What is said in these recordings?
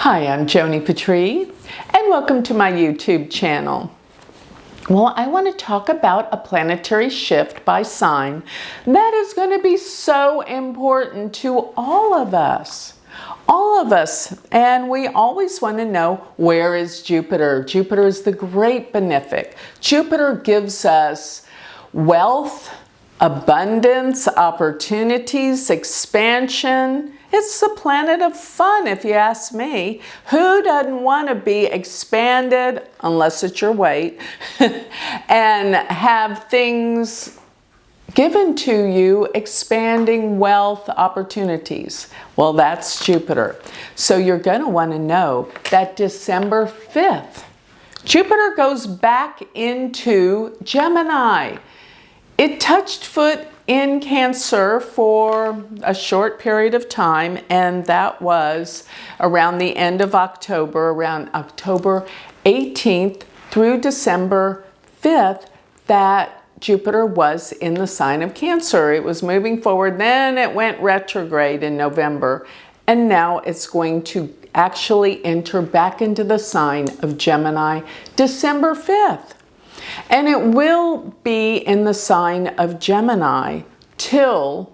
Hi, I'm Joni Patry, and welcome to my YouTube channel. Well, I want to talk about a planetary shift by sign that is going to be so important to all of us. And we always want to know, where is Jupiter? Jupiter is the great benefic. Jupiter gives us wealth, abundance, opportunities, expansion. It's the planet of fun, if you ask me. Who doesn't want to be expanded, unless it's your weight, and have things given to you, expanding wealth opportunities? Well, that's Jupiter. So you're going to want to know that December 5th, Jupiter goes back into Gemini. It touched foot in Cancer for a short period of time, and that was around the end of October, around October 18th through December 5th, that Jupiter was in the sign of Cancer. It was moving forward, then it went retrograde in November, and now it's going to actually enter back into the sign of Gemini December 5th. And it will be in the sign of Gemini till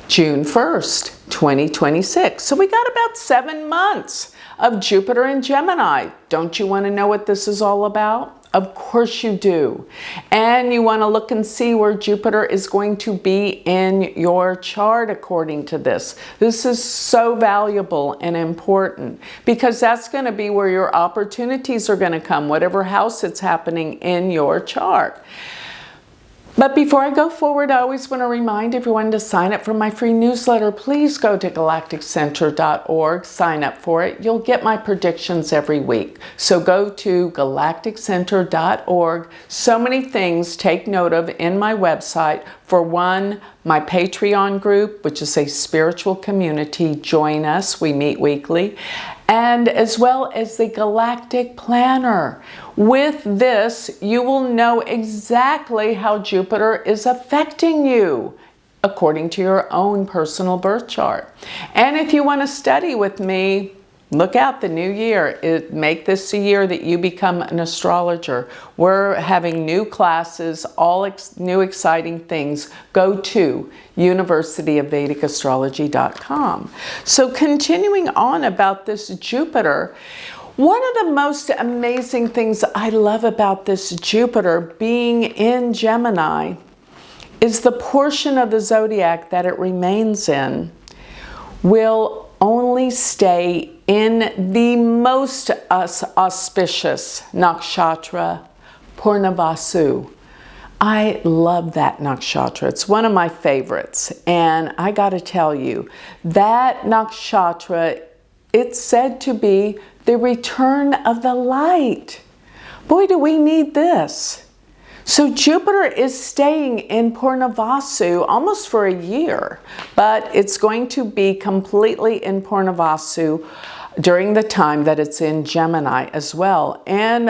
June 1st, 2026. So we got about 7 months of Jupiter in Gemini. Don't you want to know what this is all about? Of course you do. And you want to look and see where Jupiter is going to be in your chart according to this. This is so valuable and important because that's going to be where your opportunities are going to come, whatever house it's happening in your chart. But before I go forward, I always want to remind everyone to sign up for my free newsletter. Please go to galacticcenter.org, sign up for it. You'll get my predictions every week. So go to galacticcenter.org. So many things take note of in my website. For one, my Patreon group, which is a spiritual community. Join us. We meet weekly. And as well as the Galactic Planner. With this, you will know exactly how Jupiter is affecting you according to your own personal birth chart. And if you want to study with me, look out the new year. Make this a year that you become an astrologer. We're having new classes, all new exciting things. Go to universityofvedicastrology.com. So continuing on about this Jupiter, one of the most amazing things I love about this Jupiter being in Gemini is the portion of the zodiac that it remains in will only stay in the most auspicious nakshatra, Purnavasu. I love that nakshatra. It's one of my favorites. And I got to tell you, that nakshatra, it's said to be the return of the light. Boy, do we need this. So Jupiter is staying in Purnavasu almost for a year, but it's going to be completely in Purnavasu during the time that it's in Gemini as well, and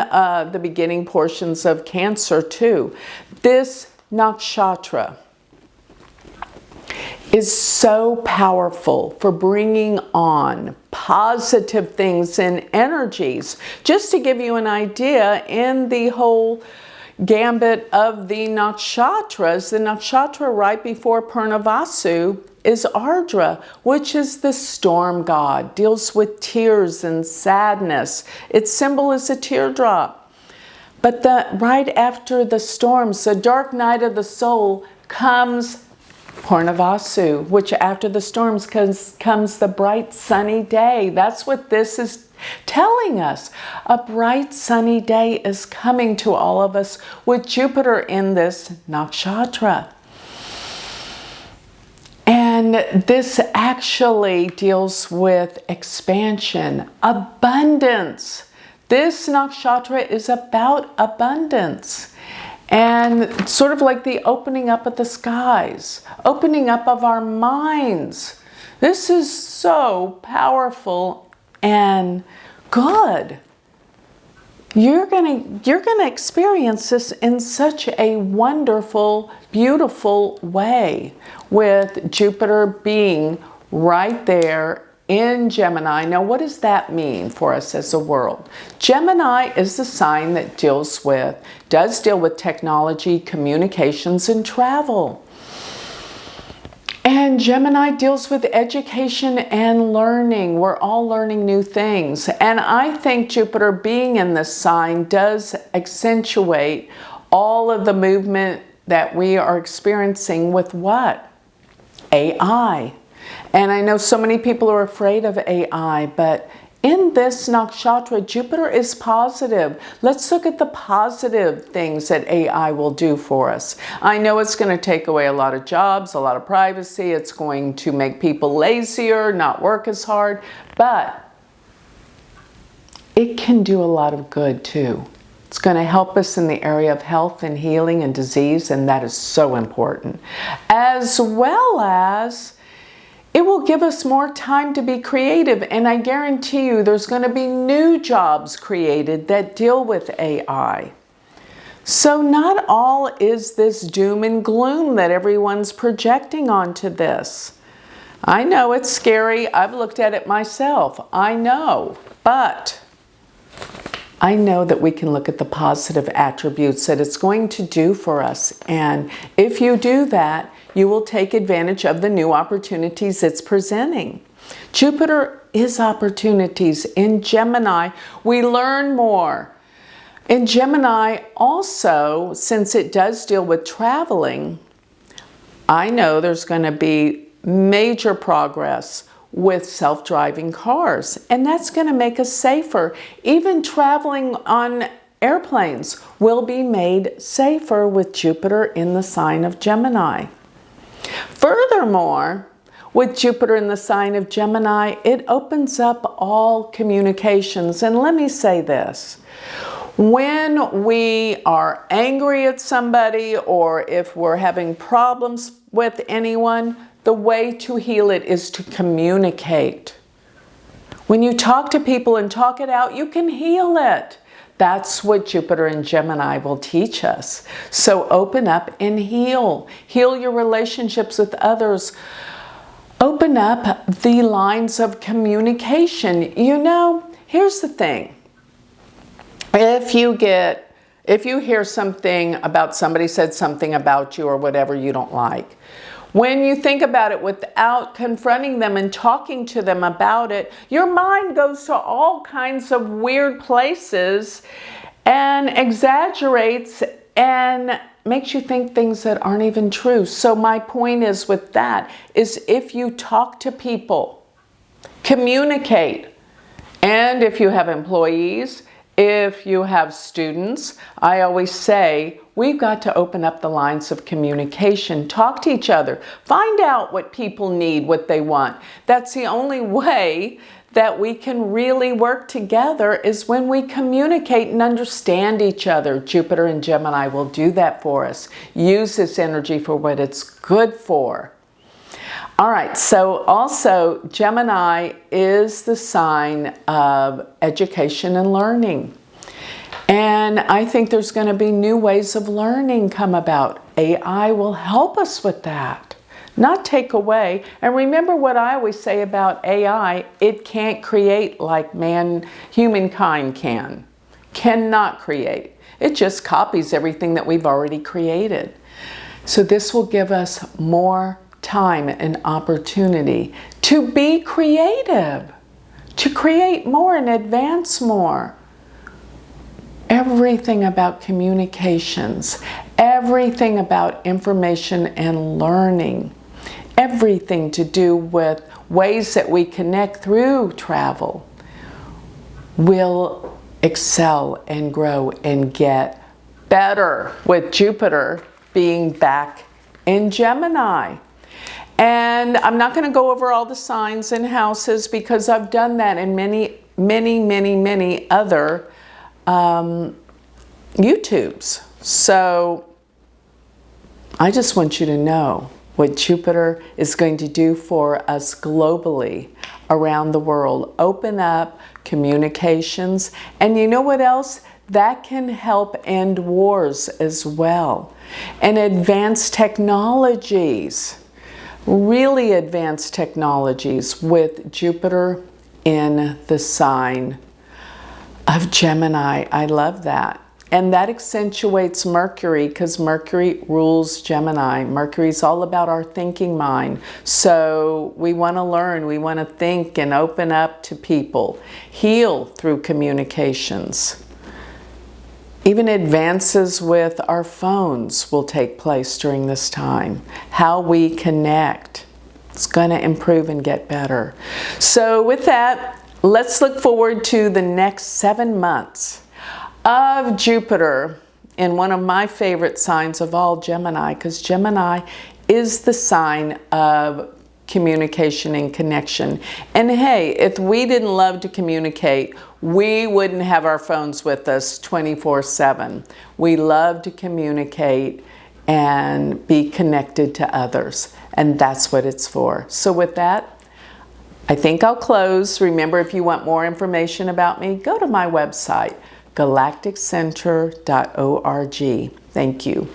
the beginning portions of Cancer too. This nakshatra is so powerful for bringing on positive things and energies. Just to give you an idea, in the whole gambit of the nakshatras, the nakshatra right before Purnavasu is Ardra, which is the storm god, deals with tears and sadness. Its symbol is a teardrop. But right after the storms, the dark night of the soul, comes Purnavasu, which after the storms comes the bright sunny day. That's what this is telling us. A bright sunny day is coming to all of us with Jupiter in this nakshatra. And this actually deals with expansion, abundance. This nakshatra is about abundance. And sort of like the opening up of the skies, opening up of our minds. This is so powerful and good. You're gonna experience this in such a wonderful, beautiful way, with Jupiter being right there in Gemini. Now, what does that mean for us as a world? Gemini is the sign that does deal with technology, communications, and travel. And Gemini deals with education and learning. We're all learning new things. And I think Jupiter being in this sign does accentuate all of the movement that we are experiencing with what? AI. And I know so many people are afraid of AI, but in this nakshatra, Jupiter is positive. Let's look at the positive things that AI will do for us. I know it's going to take away a lot of jobs, a lot of privacy. It's going to make people lazier, not work as hard, but it can do a lot of good too. It's going to help us in the area of health and healing and disease, and that is so important. As well as it will give us more time to be creative, and I guarantee you there's going to be new jobs created that deal with AI. So not all is this doom and gloom that everyone's projecting onto this. I know it's scary. I've looked at it myself. I know, but I know that we can look at the positive attributes that it's going to do for us. And if you do that, you will take advantage of the new opportunities it's presenting. Jupiter is opportunities. In Gemini, we learn more. In Gemini also, since it does deal with traveling, I know there's going to be major progress with self-driving cars, and that's going to make us safer. Even traveling on airplanes will be made safer with Jupiter in the sign of Gemini. Furthermore, with Jupiter in the sign of Gemini, it opens up all communications. And let me say this. When we are angry at somebody, or if we're having problems with anyone, the way to heal it is to communicate. When you talk to people and talk it out, you can heal it. That's what Jupiter and Gemini will teach us. So open up and heal. Heal your relationships with others. Open up the lines of communication. You know, here's the thing. If you hear something about somebody said something about you or whatever you don't like, when you think about it without confronting them and talking to them about it, your mind goes to all kinds of weird places and exaggerates and makes you think things that aren't even true. So my point is with that is if you talk to people, communicate, and if you have employees, if you have students, I always say, we've got to open up the lines of communication, talk to each other, find out what people need, what they want. That's the only way that we can really work together is when we communicate and understand each other. Jupiter and Gemini will do that for us. Use this energy for what it's good for. All right, so also Gemini is the sign of education and learning. And I think there's going to be new ways of learning come about. AI will help us with that, not take away. And remember what I always say about AI, it can't create like humankind cannot create. It just copies everything that we've already created. So this will give us more time and opportunity to be creative, to create more and advance more. Everything about communications, everything about information and learning, everything to do with ways that we connect through travel will excel and grow and get better with Jupiter being back in Gemini. And I'm not going to go over all the signs and houses because I've done that in many other YouTubes. So I just want you to know what Jupiter is going to do for us globally around the world. Open up communications. And you know what else? That can help end wars as well. And advance technologies. really advanced technologies with Jupiter in the sign of Gemini. I love that. And that accentuates Mercury because Mercury rules Gemini. Mercury's all about our thinking mind. So we want to learn, we want to think and open up to people, heal through communications. Even advances with our phones will take place during this time. How we connect, it's going to improve and get better. So with that, let's look forward to the next 7 months of Jupiter in one of my favorite signs of all, Gemini, because Gemini is the sign of communication and connection. And hey, if we didn't love to communicate, we wouldn't have our phones with us 24/7. We love to communicate and be connected to others, and that's what it's for. So with that, I think I'll close. Remember, if you want more information about me, go to my website, galacticcenter.org. Thank you.